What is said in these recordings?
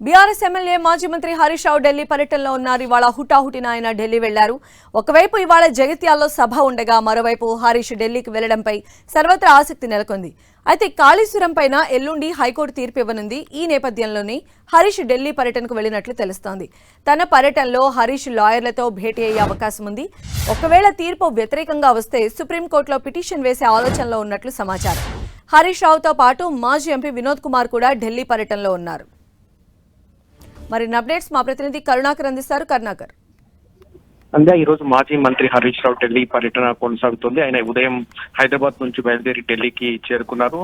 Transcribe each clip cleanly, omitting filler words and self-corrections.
BRS MLA మాజీ మంత్రి హరీష్ రావు ఢిల్లీ పర్యటనలో ఉన్నారు. ఇవాళ హుటాహుటిన ఆయన ఢిల్లీ వెళ్లారు. ఒకవైపు ఇవాళ జగిత్యాల్లో సభ ఉండగా మరోవైపు హరీష్ ఢిల్లీకి వెళ్లడంపై సర్వత్రా ఆసక్తి నెలకొంది. అయితే కాళేశ్వరం పైన ఎల్లుండి హైకోర్టు తీర్పు ఇవ్వనుంది. ఈ నేపథ్యంలోనే హరీష్ ఢిల్లీ పర్యటనకు వెళ్లినట్లు తెలుస్తోంది. తన పర్యటనలో హరీష్ లాయర్లతో భేటీ అయ్యే అవకాశం ఉంది. ఒకవేళ తీర్పు వ్యతిరేకంగా వస్తే సుప్రీంకోర్టులో పిటిషన్ వేసే ఆలోచనలో ఉన్నట్లు సమాచారం. హరీష్ రావుతో పాటు మాజీ ఎంపీ వినోద్ కుమార్ కూడా ఢిల్లీ పర్యటనలో ఉన్నారు. మరిన్ని అప్డేట్స్ మా ప్రతినిధి కరుణాకర్ అందిస్తారు. కరుణాకర్, ఈ రోజు మాజీ మంత్రి హరీష్ రావు ఢిల్లీ పర్యటన కొనసాగుతుంది. ఆయన ఉదయం హైదరాబాద్ నుంచి బయలుదేరి ఢిల్లీకి చేరుకున్నారు.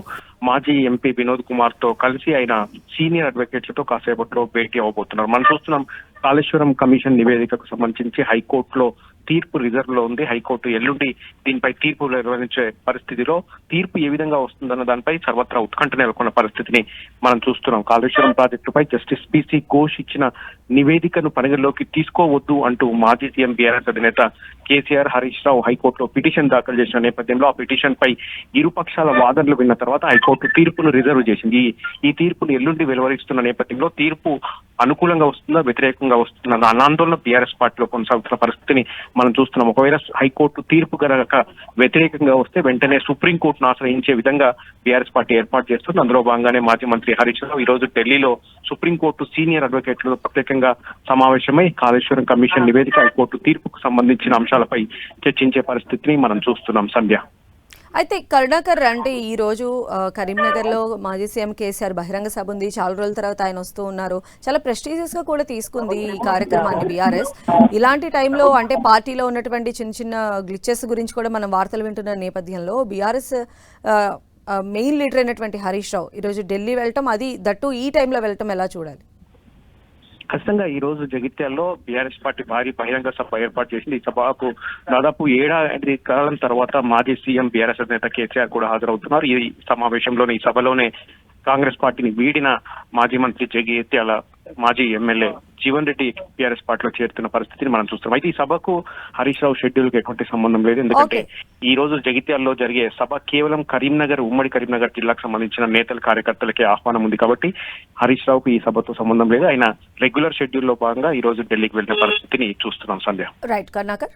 మాజీ ఎంపీ వినోద్ కుమార్ తో కలిసి ఆయన సీనియర్ అడ్వకేట్లతో కాసేపట్లో భేటీ అవ్వబోతున్నారు. మనం చూస్తున్నాం, కాళేశ్వరం కమిషన్ నివేదికకు సంబంధించి హైకోర్టులో తీర్పు రిజర్వ్ లో ఉంది. హైకోర్టు ఎల్లుండి దీనిపై తీర్పు నిర్వహించే పరిస్థితిలో తీర్పు ఏ విధంగా వస్తుందన్న దానిపై సర్వత్రా ఉత్కంఠ నెలకొన్న పరిస్థితిని మనం చూస్తున్నాం. కాళేశ్వరం ప్రాజెక్టుపై జస్టిస్ పిసి ఘోష్ ఇచ్చిన నివేదికను పరిగణలోకి తీసుకోవద్దు అంటూ మాజీ సీఎం బీఆర్ఎస్ అధినేత కేసీఆర్ హరీష్ రావు హైకోర్టులో పిటిషన్ దాఖలు చేసిన నేపథ్యంలో ఆ పిటిషన్ పై ఇరుపక్షాల వాదనలు విన్న తర్వాత హైకోర్టు తీర్పును రిజర్వ్ చేసింది. ఈ తీర్పును ఎల్లుండి వెలువరిస్తున్న నేపథ్యంలో తీర్పు అనుకూలంగా వస్తుందా వ్యతిరేకంగా వస్తుందా అన్న ఆందోళన బీఆర్ఎస్ పార్టీలో కొనసాగుతున్న పరిస్థితిని మనం చూస్తున్నాం. ఒకవేళ హైకోర్టు తీర్పు కనుక వ్యతిరేకంగా వస్తే వెంటనే సుప్రీంకోర్టును ఆశ్రయించే విధంగా బీఆర్ఎస్ పార్టీ ఏర్పాటు చేస్తుంది. అందులో భాగంగానే మాజీ మంత్రి హరీష్ రావు ఈ రోజు ఢిల్లీలో సుప్రీంకోర్టు సీనియర్ అడ్వకేట్లతో ప్రత్యేకంగా సమావేశమై కాళేశ్వరం కమిషన్ నివేదిక, హైకోర్టు తీర్పుకు సంబంధించిన అంశాలపై చర్చించే పరిస్థితిని మనం చూస్తున్నాం. సంధ్య, అయితే కరుణాకర్, అంటే ఈ రోజు కరీంనగర్ లో మాజీ సీఎం కేసీఆర్ బహిరంగ సభ ఉంది. చాలా రోజుల తర్వాత ఆయన వస్తూ ఉన్నారు. చాలా ప్రెస్టీజియస్ గా కూడా తీసుకుంది ఈ కార్యక్రమాన్ని బీఆర్ఎస్. ఇలాంటి టైంలో అంటే పార్టీలో ఉన్నటువంటి చిన్న చిన్న గ్లిచెస్ గురించి కూడా మనం వార్తలు వింటున్న నేపథ్యంలో బీఆర్ఎస్ మెయిన్ లీడర్ అయినటువంటి హరీష్ రావు ఈరోజు ఢిల్లీ వెళ్ళటం, అది దట్టు ఈ టైంలో వెళ్ళటం ఎలా చూడాలి? ఖచ్చితంగా ఈ రోజు జగిత్యాల్లో బీఆర్ఎస్ పార్టీ భారీ బహిరంగ సభ ఏర్పాటు చేసింది. ఈ సభకు దాదాపు 7 ఏళ్ల కాలం తర్వాత మాజీ సీఎం బీఆర్ఎస్ అధినేత కేసీఆర్ కూడా హాజరవుతున్నారు. ఈ సమావేశంలోనే, ఈ సభలోనే కాంగ్రెస్ పార్టీని వీడిన మాజీ మంత్రి జగిత్యాల మాజీ ఎమ్మెల్యే జీవన్ రెడ్డి బీఆర్ఎస్ పార్టీలో చేరుతున్న పరిస్థితిని మనం చూస్తున్నాం. అయితే ఈ సభకు హరీష్ రావు షెడ్యూల్ కి ఎటువంటి సంబంధం లేదు. ఎందుకంటే ఈ రోజు జగిత్యాల్లో జరిగే సభ కేవలం కరీంనగర్, ఉమ్మడి కరీంనగర్ జిల్లాకు సంబంధించిన నేతల కార్యకర్తలకే ఆహ్వానం ఉంది కాబట్టి హరీష్ రావుకు ఈ సభతో సంబంధం లేదు. ఆయన రెగ్యులర్ షెడ్యూల్ లో భాగంగా ఈ రోజు ఢిల్లీకి వెళ్లిన పరిస్థితిని చూస్తున్నాం. సంధ్య, రైట్ కర్ణాకర్.